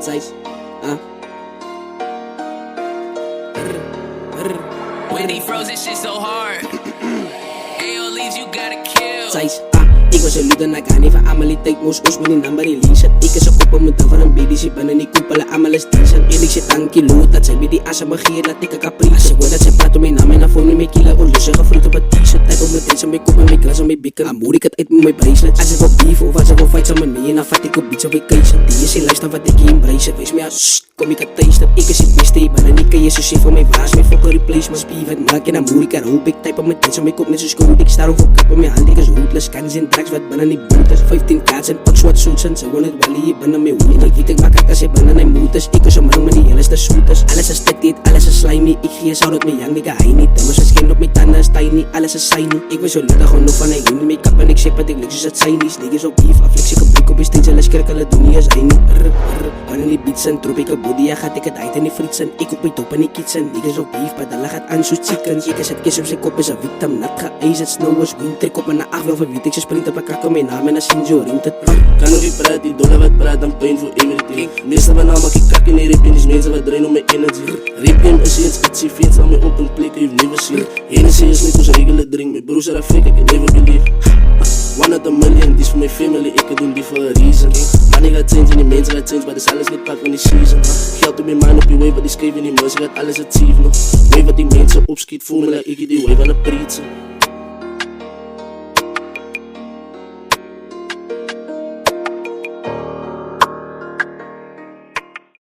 Size, When he froze, this shit so hard. AO leaves, you gotta kill. Size, ik was een lude na kan even amaliteit moest ons met die nummer release. Ik is op om te van een baby si binnen die koepelen allemaal is decent. Eerlijk zit aan kilo dat zij bij die asa begeer dat ik een caprice. Als ik hoor dat zij praat om mijn naam en dan phone mijn kilo of lussen gefruit op het t-shirt. Type op mijn tijd, mijn kop en mijn klas en mijn bikken. Amoer ik het uit met mijn bracelet. Als ik wil beef of als ik wil fight samen met je, dan vat ik op beats op vacation. Die is in luister wat ik je embrace. Wees mij als kom ik het tasten. Ik is het beste, maar dan kan je zo voor mijn waas. Mijn fokker replace, mijn spief het maak en dan moer ik er hoop. Ik type op mijn tijd, zo mijn kop net zo schoon. Ik sta over kap op mijn hand, ik is rootless. Kans en drugs wat binnen die boetes. 15 kaats en pak zwart suits en ze woon het wel hier binnen mijn hoed. En ik weet ik maak als je binnen mijn moeders. Ik is een man met die hele de shooters. Alles is dit, alles is slimy. Ik geef zou dat met young nigga hij niet. Timmers is geen op mijn tanden is tiny. Alles is shiny. Ik ben zo luid gewoon nog van een jongen. Make-up en ik ship het, ik lukt dus het shinies. Niggas op beef, aflex ik een blik op je stage. Alles kerk, alle doen niet als hij niet. Wanneer die beats en drop ik een body, ja gaat ik het uit en die frietsen. Ik op mijn top en die kitsen. Niggas op beef, maar dan lag het aan zo chicken. Ik is het kiss op zijn kop is een victim. Nat geëist, snow is winter. Kop me naar 8 wel weet ik, ze springt op elkaar kom mijn naam en dan zien zo rint het. Kan ook niet praten, die dolle wat praat, dan pijn voor everything. Meestal van naam maak ik kak in die rip, en die mensen wat drain om mijn energy. Rip game is eens iets, fiets aan mij op een plek, you've never seen. Hennessy is niet ons regelen drink, mijn broers are fake, I can never believe. One out a million, this for my family, ik kan doen die for a reason. Money gaat change en die mensen gaat change, maar dat is alles niet pak van die season. Geld op mijn mind op je wave, wat die schreef in die muziek gaat alles achieve nog. Weet wat die mensen opschiet, voel me like ik die wave aan het preachen.